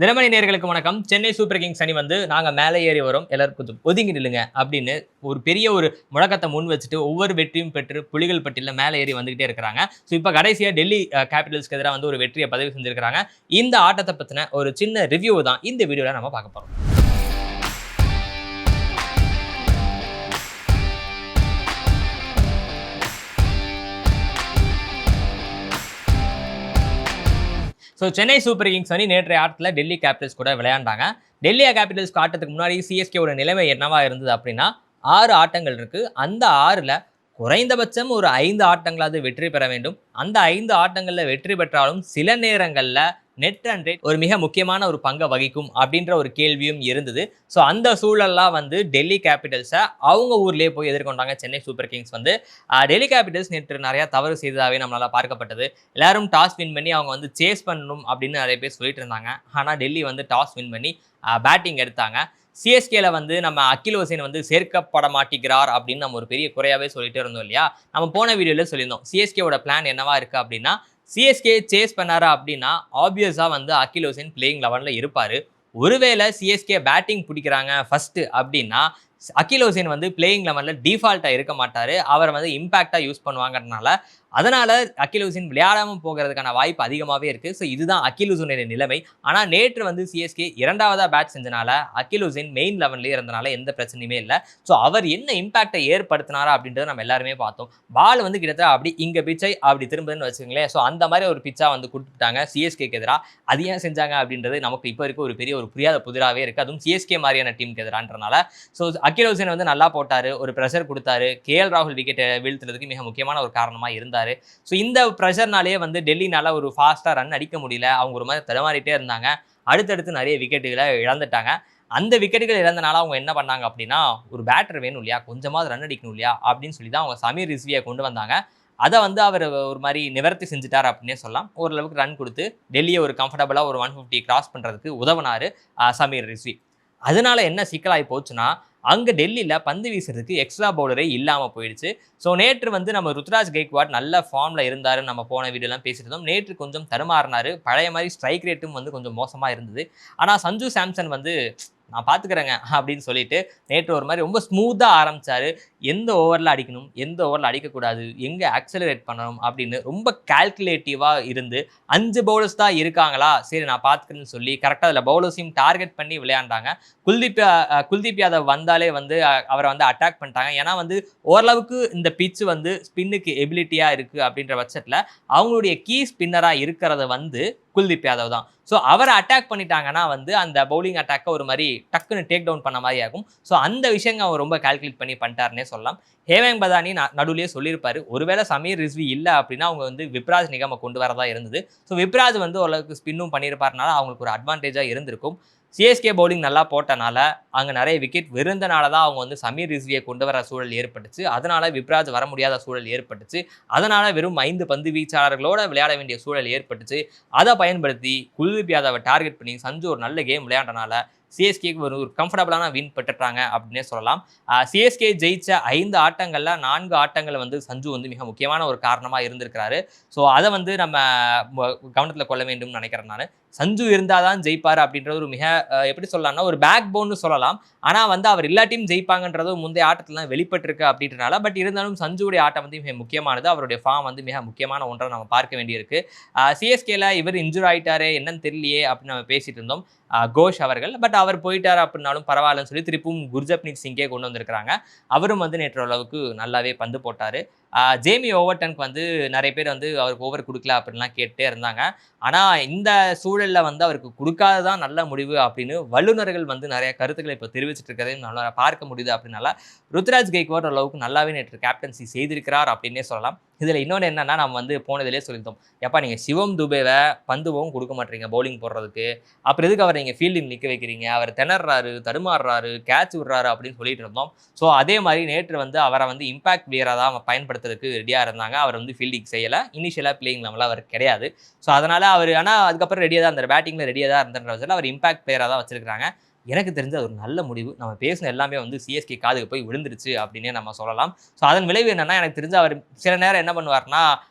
தினமணி நேயர்களுக்கு வணக்கம். Chennai super Kings அணி வந்து நாங்க மேலே ஏறி வரோம், எல்லாரும் கொஞ்சம் ஒதுங்கி நில்லுங்க அப்படின்னு ஒரு பெரிய ஒரு முழக்கத்தை முன் வச்சுட்டு ஒவ்வொரு வெற்றியும் பெற்று புலிகள் பட்டியலில் மேலே ஏறி வந்துகிட்டே இருக்கிறாங்க. ஸோ இப்போ கடைசியாக டெல்லி கேபிட்டல்ஸ்க்கு எதிராக வந்து ஒரு வெற்றியை பதிவு செஞ்சிருக்கிறாங்க. இந்த ஆட்டத்தை பற்றின ஒரு சின்ன ரிவ்யூ தான் இந்த வீடியோவில் நம்ம பார்க்க போகிறோம். ஸோ சென்னை சூப்பர் கிங்ஸ் அணி நேற்றைய ஆட்டத்தில் டெல்லி கேபிட்டல்ஸ் கூட விளையாண்டாங்க. டெல்லி கேபிட்டல்ஸ்க்கு ஆட்டத்துக்கு முன்னாடி சிஎஸ்கேவோட நிலைமை என்னவா இருந்தது அப்படின்னா 6 ஆட்டங்கள் இருக்கு. அந்த 6ல் குறைந்தபட்சம் ஒரு 5 ஆட்டங்களாவது வெற்றி பெற வேண்டும். அந்த 5 ஆட்டங்களில் வெற்றி பெற்றாலும் சில நேரங்களில் நெட் ரன் ரேட் ஒரு மிக முக்கியமான ஒரு பங்கை வகிக்கும் அப்படின்ற ஒரு கேள்வியும் இருந்தது. ஸோ அந்த சூழல்லாம் வந்து டெல்லி கேபிட்டல்ஸை அவங்க ஊர்லேயே போய் எதிர்கொண்டாங்க சென்னை சூப்பர் கிங்ஸ் வந்து. டெல்லி கேபிட்டல்ஸ் நேற்று நிறையா தவறு செய்ததாகவே நம்மளால் பார்க்கப்பட்டது. எல்லாரும் டாஸ் வின் பண்ணி அவங்க வந்து சேஸ் பண்ணணும் அப்படின்னு நிறைய பேர் சொல்லிட்டு இருந்தாங்க. ஆனால் டெல்லி வந்து டாஸ் வின் பண்ணி பேட்டிங் எடுத்தாங்க. சிஎஸ்கேல வந்து நம்ம அகில் ஹுசைன் வந்து சேர்க்கப்பட மாட்டேங்கிறார் அப்படின்னு நம்ம ஒரு பெரிய குறையாவே சொல்லிட்டு இருந்தோம் இல்லையா. நம்ம போன வீடியோவில் சொல்லியிருந்தோம் சிஎஸ்கேவோட பிளான் என்னவா இருக்கு அப்படின்னா, சிஎஸ்கே சேஸ் பண்ணாரா அப்படின்னா ஆப்வியஸா வந்து அகில் ஹுசைன் பிளேயிங் 11ல் இருப்பாரு. ஒருவேளை சிஎஸ்கே பேட்டிங் பிடிக்கிறாங்க ஃபர்ஸ்ட் அப்படின்னா அகில் ஹுசைன் வந்து பிளேயிங் 11ல் டிஃபால்ட்டாக இருக்க மாட்டார். அவரை வந்து இம்பாக்டாக யூஸ் பண்ணுவாங்கறதுனால அதனால் அகில் ஹுசைன் விளையாடாமல் போகிறதுக்கான வாய்ப்பு அதிகமாகவே இருக்குது. ஸோ இதுதான் அகில் ஹுசைனுடைய நிலைமை. ஆனால் நேற்று வந்து சிஎஸ்கே 2வதாக பேட் செஞ்சனால அகில் ஹுசைன் மெயின் 11லேயே இருந்தனால எந்த பிரச்சனையுமே இல்லை. ஸோ அவர் என்ன இம்பாக்டை ஏற்படுத்தினாரா அப்படின்றத நம்ம எல்லாருமே பார்த்தோம். பால் வந்து கிட்டத்தட்ட அப்படி இங்கே பிச்சை அப்படி திரும்புதுன்னு வச்சுக்கோங்களேன். ஸோ அந்த மாதிரி ஒரு பிச்சாக வந்து கொடுத்துட்டாங்க சிஎஸ்கேக்கு எதிராக. அது ஏன் செஞ்சாங்க அப்படின்றது நமக்கு இப்போ இருக்க ஒரு பெரிய ஒரு புரியாத புதிராகவே இருக்குது. அதுவும் சிஎஸ்கே மாதிரியான டீமுக்கு எதிரான்றனால. ஸோ அகில் ஹுசைன் வந்து நல்லா போட்டார், ஒரு ப்ரெஷர் கொடுத்தாரு. கேஎல் ராகுல் விக்கெட்டை வீழ்த்துறதுக்கு மிக முக்கியமான ஒரு காரணமாக இருந்தார். ஸோ இந்த ப்ரெஷர்னாலே வந்து டெல்லினால ஒரு ஃபாஸ்ட்டாக ரன் அடிக்க முடியல. அவங்க ஒரு மாதிரி தடுமாறிட்டே இருந்தாங்க. அடுத்தடுத்து நிறைய விக்கெட்டுகளை இழந்துட்டாங்க. அந்த விக்கெட்டுகள் இழந்தனால அவங்க என்ன பண்ணாங்க அப்படின்னா, ஒரு பேட்டர் வேணும் இல்லையா, கொஞ்சமாவது ரன் அடிக்கணும் இல்லையா அப்படின்னு சொல்லி தான் அவங்க சமீர் ரிஸ்வியை கொண்டு வந்தாங்க. அதை வந்து அவர் ஒரு மாதிரி நிவர்த்தி செஞ்சுட்டார் அப்படின்னே சொல்லலாம். ஓரளவுக்கு ரன் கொடுத்து டெல்லியை ஒரு கம்ஃபர்டபுளாக ஒரு 150 கிராஸ் பண்ணுறதுக்கு உதவினார் சமீர் ரிஸ்வி. அதனால என்ன சிக்கலாகி போச்சுன்னா, அங்கே டெல்லியில் பந்து வீசுறதுக்கு எக்ஸ்ட்ரா பவுலரே இல்லாமல் போயிடுச்சு. ஸோ நேற்று வந்து நம்ம ருத்ராஜ் கெய்க்வாட் நல்ல ஃபார்மில் இருந்தார். நம்ம போன வீடியோலாம் பேசிட்டு இருந்தோம். நேற்று கொஞ்சம் தடுமாறினார். பழைய மாதிரி ஸ்ட்ரைக் ரேட்டும் வந்து கொஞ்சம் மோசமாக இருந்தது. ஆனால் சஞ்சு சாம்சன் வந்து நான் பார்த்துக்கிறேங்க அப்படின்னு சொல்லிட்டு நேற்று ஒரு மாதிரி ரொம்ப ஸ்மூத்தாக ஆரம்பித்தார். எந்த ஓவரில் அடிக்கணும், எந்த ஓவரில் அடிக்கக்கூடாது, எங்கே ஆக்சலரேட் பண்ணணும் அப்படின்னு ரொம்ப கால்குலேட்டிவாக இருந்து 5 பவுலர்ஸ் தான் இருக்காங்களா, சரி நான் பார்த்துக்கிறேன்னு சொல்லி கரெக்டாக அதில் பவுலர்ஸையும் டார்கெட் பண்ணி விளையாண்டாங்க. குல்தீப் யாதவ் வந்தாலே வந்து அவரை வந்து அட்டாக் பண்ணிட்டாங்க. ஏன்னா வந்து ஓரளவுக்கு இந்த பிச்சு வந்து ஸ்பின்னுக்கு எபிலிட்டியாக இருக்குது அப்படின்ற பட்சத்தில் அவங்களுடைய கீ ஸ்பின்னராக இருக்கிறத வந்து குல்தீப் யாதவ் தான். ஸோ அவரை அட்டாக் பண்ணிட்டாங்கன்னா வந்து அந்த பவுலிங் அட்டாக்கை ஒரு மாதிரி டக்குன்னு டேக் டவுன் பண்ண மாதிரி ஆகும். ஸோ அந்த விஷயங்கள் அவர் ரொம்ப கால்குலேட் பண்ணிட்டாருன்னே சொல்லலாம். ஹேமங் பதானி நடுவுலேயே சொல்லியிருப்பாரு, ஒருவேளை சமீர் ரிஸ்வி இல்லை அப்படின்னா அவங்க வந்து விப்ராஜ் நிகமை கொண்டு வரதா இருந்தது. ஸோ விப்ராஜ் வந்து ஓரளவுக்கு ஸ்பின்னும் பண்ணியிருப்பாருனால அவங்களுக்கு ஒரு அட்வான்டேஜாக இருந்திருக்கும். சிஎஸ்கே பவுலிங் நல்லா போட்டனால அங்கே நிறைய விக்கெட் விருந்தனால தான் அவங்க வந்து சமீர் ரிஸ்வியை கொண்டு வர சூழல் ஏற்பட்டுச்சு. அதனால் விப்ராஜ் வர முடியாத சூழல் ஏற்பட்டுச்சு. அதனால் வெறும் 5 பந்து வீச்சாளர்களோடு விளையாட வேண்டிய சூழல் ஏற்பட்டுச்சு. அதை பயன்படுத்தி குல்தீப் யாதவை டார்கெட் பண்ணி சஞ்சு ஒரு நல்ல கேம் விளையாண்டனால சிஎஸ்கேக்கு ஒரு கம்ஃபர்டபுளான வின் பெற்றுட்டாங்க அப்படின்னே சொல்லலாம். சிஎஸ்கே ஜெயிச்ச 5 ஆட்டங்களில் 4 ஆட்டங்கள் வந்து சஞ்சு வந்து மிக முக்கியமான ஒரு காரணமாக இருந்திருக்கிறாரு. ஸோ அதை வந்து நம்ம கவனத்தில் கொள்ள வேண்டும்னு நினைக்கிறேன் நான். சஞ்சு இருந்தால் தான் ஜெயிப்பார் அப்படின்றது ஒரு மிக எப்படி சொல்லலாம்னா ஒரு பேக் போன்னு சொல்லலாம். ஆனால் வந்து அவர் எல்லாத்தையும் ஜெயிப்பாங்கன்றது முந்தைய ஆட்டத்திலாம் வெளிப்பட்டிருக்கு அப்படின்றனால. பட் இருந்தாலும் சஞ்சுடைய ஆட்டம் வந்து மிக முக்கியமானது. அவருடைய ஃபார்ம் வந்து மிக முக்கியமான ஒன்றை நம்ம பார்க்க வேண்டியிருக்கு. சிஎஸ்கேல இவர் இன்ஜூர் ஆகிட்டாரு என்னன்னு தெரியலையே அப்படின்னு நம்ம பேசிட்டு இருந்தோம் கோஷ் அவர்கள். பட் அவர் போயிட்டார் அப்படின்னாலும் பரவாயில்லன்னு சொல்லி திருப்பும் குர்ஜப்னீத் சிங்கே கொண்டு வந்திருக்கிறாங்க. அவரும் வந்து நேற்று அளவுக்கு நல்லாவே பந்து போட்டார். ஜேமி ஓவர்டனுக்கு வந்து நிறைய பேர் வந்து அவருக்கு ஓவர் கொடுக்கல அப்படின்லாம் கேட்டே இருந்தாங்க. ஆனால் இந்த சூழலில் வந்து அவருக்கு கொடுக்காததான் நல்ல முடிவு அப்படின்னு வல்லுநர்கள் வந்து நிறைய கருத்துக்களை இப்போ தெரிவிச்சிட்டு இருக்கிறதையும் நல்லா பார்க்க முடியுது. அப்படின்னால ருத்ராஜ் கெய்க்வாட் அளவுக்கு நல்லாவே நேற்று கேப்டன்சி செய்திருக்கிறார் அப்படின்னே சொல்லலாம். இதில் இன்னொன்று என்னன்னா, நம்ம வந்து போனதிலே சொல்லியிருந்தோம், எப்பா நீங்கள் சிவம் துபேவை பந்துவும் கொடுக்க மாட்டீங்க பவுலிங் போடுறதுக்கு, அப்புறம் எதுக்கு அவரை நீங்கள் ஃபீல்டிங் நிற்க வைக்கிறீங்க, அவர் திணறாரு, தடுமாறுறாரு, கேட்ச் விடுறாரு அப்படின்னு சொல்லிட்டு இருந்தோம். ஸோ அதே மாதிரி நேற்று வந்து அவரை வந்து இம்பாக்ட் பிளேயராக தான் பயன்படுத்துறதுக்கு ரெடியாக இருந்தாங்க. அவர் வந்து ஃபீல்டிங் செய்யலை, இனிஷியலாக பிளேயிங் நம்மளால் அவர் கிடையாது. ஸோ அதனால் அவர் ஆனால் அதுக்கப்புறம் ரெடியாக தான் இருந்தார், பேட்டிங்கில் ரெடியாக தான் இருந்தன்ற அவர் இம்பாக்ட் பிளேயராக தான் வச்சிருக்காங்க. எனக்கு தெரிஞ்சு அது ஒரு நல்ல முடிவு. நம்ம பேசின எல்லாமே வந்து சிஎஸ்கே காதுக்கு போய் விழுந்துருச்சு அப்படின்னே நம்ம சொல்லலாம். ஸோ அதன் விளைவு என்னன்னா, எனக்கு தெரிஞ்சு அவர் சில நேரம் என்ன பண்ணுவார்னா,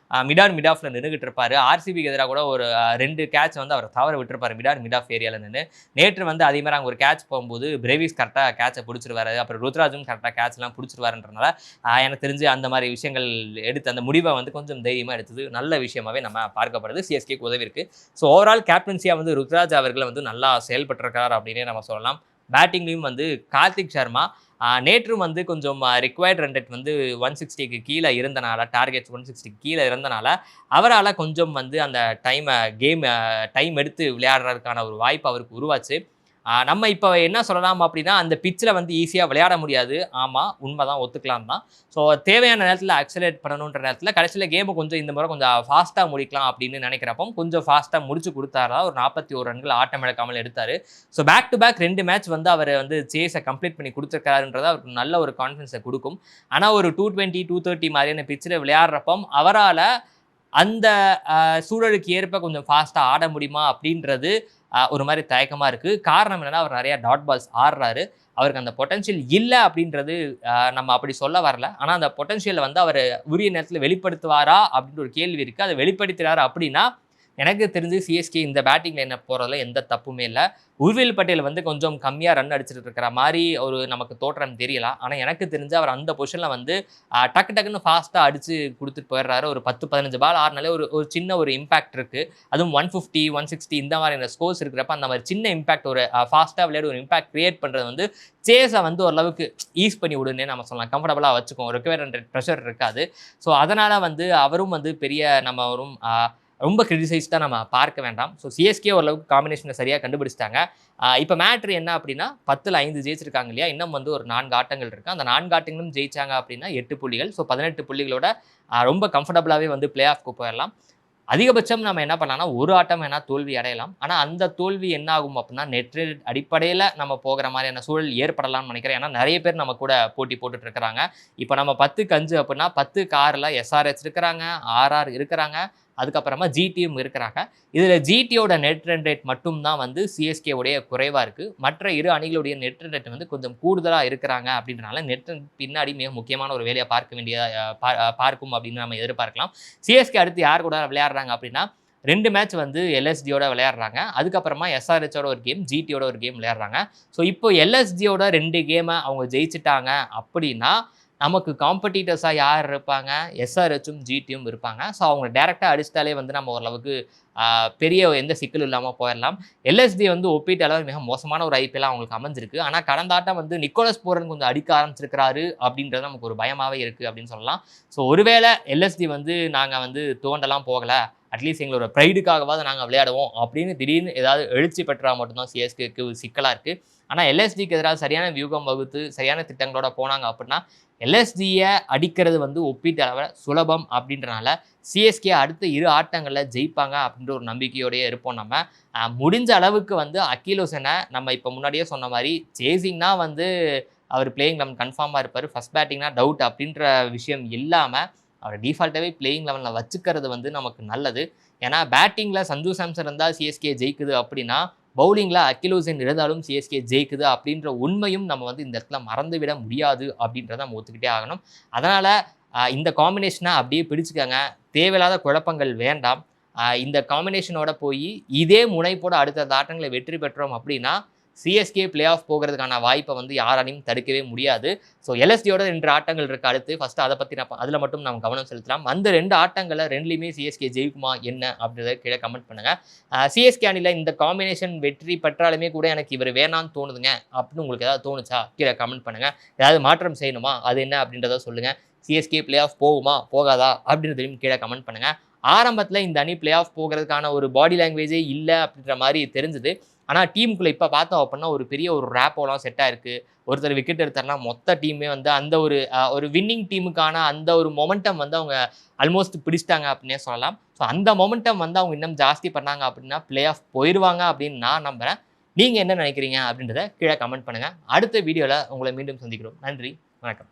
மிட் ஆஃப்ல நின்னுகிட்டு இருப்பாரு. ஆர்சிபிக்கு எதிரா கூட ஒரு 2 கேட்ச் வந்து அவர் தவற விட்டுருப்பாரு. மிட் ஆஃப் ஏரியால நின்னு. நேற்று வந்து அதே மாரி அங்க ஒரு கேட்ச் போகும்போது பிரேவிஸ் கரெக்ட்டா கேட்ச புடிச்சிருவாரு. அப்புறம் ருத்ராஜும் கரெக்ட்டா கேட்ச்லாம் புடிச்சிருவாருன்றனால, எனக்கு தெரிஞ்சு அந்த மாரி விஷயங்கள் எடுத்து அந்த முடிவ வந்து கொஞ்சம் தைரியமா எடுத்தது நல்ல விஷயமாவே நம்ம பார்க்கப்படுது. சிஎஸ்கேக்கு உதவி இருக்கு. ஸோ ஓவரால் கேப்டன்சியா வந்து ருத்ராஜ் அவர்கள் வந்து நல்லா செயல்பட்டிருக்கார் அப்படின்னே நம்ம சொல்லலாம். பேட்டிங்லயும் வந்து கார்த்திக் சர்மா நேற்றும் வந்து கொஞ்சம் ரிக்வயர்ட் ரன் ரேட் வந்து 160க்கு கீழ இருந்தனால, டார்கெட்ஸ் 160க்கு கீழ இருந்தனால, அவரால கொஞ்சம் வந்து அந்த டைம் எடுத்து விளையாடுறதுக்கான ஒரு வாய்ப்பு அவருக்கு உருவாச்சு. நம்ம இப்ப என்ன சொல்லலாம் அப்படின்னா, அந்த பிட்ச்ல வந்து ஈஸியா விளையாட முடியாது. ஆமா, உண்மதான் ஒத்துக்கலாம் தான். ஸோ தேவையான நேரத்தில அக்ஸலரேட் பண்ணணுன்ற நேரத்தில கடைசியில கேம கொஞ்சம் இந்த முறை கொஞ்சம் ஃபாஸ்ட்டா முடிக்கலாம் அப்படின்னு நினைக்கிறப்போ, கொஞ்சம் ஃபாஸ்ட்டா முடிச்சு குடுத்தாரா, ஒரு 41 ரன்கள் ஆட்டம் இழக்காமல் எடுத்தாரு. So back to back 2 match வந்து அவரு வந்து சேஸ கம்ப்ளீட் பண்ணி குடுத்திருக்காருன்றது அவருக்கு நல்ல ஒரு கான்ஃபிடன்ஸ குடுக்கும். ஆனா ஒரு 220, 230 மாரியான பிட்ச்ல விளையாடுறப்போ, அவரால அந்த சூழலுக்கு ஏற்ப கொஞ்சம் ஃபாஸ்ட்டா ஆட முடியுமா அப்படின்றது ஒரு மாரி தயக்கமா இருக்கு. காரணம் என்னன்னா, அவர் நெறைய டாட் பால்ஸ் ஆடுறாரு. அவருக்கு அந்த பொட்டன்ஷியல் இல்ல அப்படின்றது நம்ம அப்படி சொல்ல வரல. ஆனா அந்த பொட்டன்ஷியல வந்து அவரு உரிய நேரத்தில வெளிப்படுத்துவாரா? அப்படின்ற ஒரு கேள்வி இருக்கு. அத வெளிப்படுத்துறாரு அப்படின்னா, எனக்கு தெரிஞ்சு சிஎஸ்கே இந்த பேட்டிங் லைனப் போறதுல எந்த தப்புமே இல்ல. உர்வில் பட்டேல் வந்து கொஞ்சம் கம்மியா ரன் அடிச்சுட்டு இருக்கிற மாரி ஒரு நமக்கு தோற்றம் தெரியலாம். ஆனா எனக்கு தெரிஞ்சு அவர் அந்த பொசிஷன்ல வந்து டக்கு டக்குன்னு ஃபாஸ்ட்டா அடிச்சு குடுத்துட்டு போயிடுறாரு. ஒரு 10, 15 பால் ஆடுனாலே ஒரு ஒரு சின்ன ஒரு இம்பாக்ட் இருக்கு. அதுவும் 150, 160 இந்த மாதிரியான ஸ்கோர்ஸ் இருக்கிறப்ப அந்த மாதிரி சின்ன இம்பாக்ட் ஒரு ஃபாஸ்ட்டா விளையாடி ஒரு இம்பாக்ட் கிரியேட் பண்றது வந்து சேஸ வந்து ஓரளவுக்கு ஈஸ் பண்ணி விடுன்னே நம்ம சொல்லலாம். கம்ஃபர்டபுளா வச்சுக்கும். ரிக்வயர் ரன் ரேட் பிரஷர் இருக்காது. ஸோ அதனால வந்து அவரும் வந்து பெரிய நம்ம வரும் ரொம்ப கிரிட்டிசைஸ்டா நம்ம பார்க்க வேண்டாம். ஸோ சிஎஸ்கே ஓரளவுக்கு காம்பினேஷன சரியா கண்டுபிடிச்சுட்டாங்க. இப்ப மேட்ரு என்ன அப்படின்னா 10ல 5 ஜெயிச்சிருக்காங்க இல்லையா? இன்னும் வந்து ஒரு 4 ஆட்டங்கள் இருக்கு. அந்த 4 ஆட்டங்களும் ஜெயிச்சாங்க அப்படின்னா 8 புள்ளிகள். ஸோ 18 புள்ளிகளோட ரொம்ப கம்ஃபர்டபுளாவே வந்து பிளே ஆஃப்க்கு போயிரலாம். அதிகபட்சம் நம்ம என்ன பண்ணலாம்னா, ஒரு ஆட்டம் வேணா தோல்வி அடையலாம். ஆனா அந்த தோல்வி என்ன ஆகும் அப்படின்னா, நெட் ரேட் அடிப்படையில நம்ம போகிற மாரியான சூழல் ஏற்படலாம்னு நினைக்கிறேன். ஏன்னா நெறைய பேர் நம்ம கூட போட்டி போட்டுட்டு இருக்கிறாங்க. இப்ப நம்ம 10க்கு 5 அப்படின்னா 10க்கு 6ல எஸ்ஆர்எச் இருக்கிறாங்க, ஆர்ஆர் இருக்கிறாங்க. அதுக்கப்புறமா ஜிடியும் இருக்கிறாங்க. இதுல ஜிடியோட நெட் ரன் ரேட் மட்டும் தான் வந்து சிஎஸ்கே உடைய குறைவா இருக்கு. மற்ற இரு அணிகளுடைய நெட் ரன் ரேட் வந்து கொஞ்சம் கூடுதலா இருக்கிறாங்க அப்படின்றனால நெட் ரன் பின்னாடி மிக முக்கியமான ஒரு வேலையா பார்க்க வேண்டிய பார்க்கும் அப்படின்னு நம்ம எதிர்பார்க்கலாம். சிஎஸ்கே அடுத்து யார் கூட விளையாடுறாங்க அப்படின்னா 2 மேட்ச் வந்து எல்எஸ்டியோட விளையாடுறாங்க. அதுக்கப்புறமா எஸ்ஆர்ஹெச்சோட ஒரு கேம், ஜிடியோட ஒரு கேம் விளையாடுறாங்க. ஸோ இப்போ எல்எஸ்டியோட 2 கேம அவங்க ஜெயிச்சுட்டாங்க அப்படின்னா நமக்கு காம்படிட்டர்ஸா யார் இருப்பாங்க? எஸ்ஆர்ஹெச்சும், ஜிடியும் இருப்பாங்க. ஸோ அவங்க டைரக்ட்டா அடிச்சிட்டாலே வந்து நம்ம ஓரளவுக்கு பெரிய எந்த சிக்கலும் இல்லாம போயிரலாம். எல்எஸ்டி வந்து ஒப்பீட்டளவு மிக மோசமான ஒரு ஐபிஎல்லா அவங்களுக்கு அமைஞ்சிருக்கு. ஆனா கடந்த ஆட்டம் வந்து நிக்கோலஸ் பூரன் கொஞ்சம் அடிக்க ஆரம்பிச்சிருக்கிறாரு அப்படின்றது நமக்கு ஒரு பயமாவே இருக்கு அப்படின்னு சொல்லலாம். ஸோ ஒருவேளை எல்எஸ்டி வந்து நாங்க வந்து துவண்டலாம் போகல. அட்லீஸ்ட் எங்களோட ப்ரைடுக்காகவாவது நாங்க விளையாடுவோம் அப்படின்னு திடீர்னு ஏதாவது எழுச்சி பெற்றா மட்டும் தான் சிஎஸ்கேக்கு சிக்கலா இருக்கு. ஆனா எல்எஸ்டிக்கு எதிராக சரியான வியூகம் வகுத்து, சரியான திட்டங்களோட போனாங்க அப்படின்னா, எல்எஸ்டிய அடிக்கிறது வந்து ஒப்பீட்டளவுல சுலபம் அப்படின்றனால, சிஎஸ்கே அடுத்த 2 ஆட்டங்கள்ல ஜெயிப்பாங்க அப்படின்ற ஒரு நம்பிக்கையோடயே இருப்போம் நம்ம. முடிஞ்ச அளவுக்கு வந்து அக்கீல் ஹுசைன நம்ம இப்ப முன்னாடியே சொன்ன மாரி சேசிங்னா வந்து அவர் பிளேயிங் 11 கன்ஃபார்மா இருப்பாரு. ஃபர்ஸ்ட் பேட்டிங்னா டவுட் அப்படின்ற விஷயம் இல்லாம, அவர டிஃபால்ட்டாவே பிளேயிங் 11ல வச்சுக்கிறது வந்து நமக்கு நல்லது. ஏன்னா பேட்டிங்ல சஞ்சு சாம்சன் இருந்தா சிஎஸ்கே ஜெயிக்குது அப்படின்னா, பவுலிங்ல அகில் ஹுசைன் இருந்தாலும் சிஎஸ்கே ஜெயிக்குது அப்படின்ற உண்மையும் நம்ம வந்து இந்த இடத்துல மறந்துவிட முடியாது அப்படின்றத நம்ம ஒத்துக்கிட்டே ஆகணும். அதனால இந்த காம்பினேஷனை அப்படியே பிடிச்சுக்கங்க. தேவையில்லாத குழப்பங்கள் வேண்டாம். இந்த காம்பினேஷனோட போய் இதே முனைப்போட அடுத்தடுத்த ஆட்டங்களை வெற்றி பெற்றோம் அப்படின்னா, சிஎஸ்கே பிளே ஆஃப் போகிறதுக்கான வாய்ப்பை வந்து யாராலையும் தடுக்கவே முடியாது. ஸோ எல்எஸ்டியோட 2 ஆட்டங்கள் இருக்கு அடுத்து. ஃபர்ஸ்ட் அதை பத்தி அதில் மட்டும் நம்ம கவனம் செலுத்தலாம். அந்த 2 ஆட்டங்கள்ல 2லயுமே சிஎஸ்கே ஜெயிக்குமா என்ன அப்படின்றத கீழே கமெண்ட் பண்ணுங்க. சிஎஸ்கே அணியில இந்த காம்பினேஷன் வெற்றி பெற்றாலுமே கூட எனக்கு இவர் வேணான்னு தோணுதுங்க அப்படின்னு உங்களுக்கு ஏதாவது தோணுச்சா கீழே கமெண்ட் பண்ணுங்க. ஏதாவது மாற்றம் செய்யணுமா அது என்ன அப்படின்றத சொல்லுங்க. சிஎஸ்கே பிளே ஆஃப் போகுமா போகாதா அப்படின்றதையும் கீழே கமெண்ட் பண்ணுங்க. ஆரம்பத்துல இந்த அணி பிளே ஆஃப் போகிறதுக்கான ஒரு பாடி லாங்குவேஜே இல்ல அப்படின்ற மாதிரி தெரிஞ்சது. ஆனா டீமுக்குள்ள இப்ப பார்த்தோம் அப்படின்னா ஒரு பெரிய ஒரு ரேப்போலாம் செட் ஆயிருக்கு. ஒருத்தர் விக்கெட் எடுத்தாருன்னா மொத்த டீமே வந்து அந்த ஒரு வின்னிங் டீமுக்கான அந்த ஒரு மொமெண்டம் வந்து அவங்க ஆல்மோஸ்ட் பிடிச்சிட்டாங்க அப்படின்னே சொல்லலாம். ஸோ அந்த மொமெண்டம் வந்து அவங்க இன்னும் ஜாஸ்தி பண்ணாங்க அப்படின்னா பிளே ஆஃப் போயிருவாங்க அப்படின்னு நான் நம்புறேன். நீங்க என்ன நினைக்கிறீங்க அப்படின்றத கீழே கமெண்ட் பண்ணுங்க. அடுத்த வீடியோல உங்களை மீண்டும் சந்திக்கிறோம். நன்றி, வணக்கம்.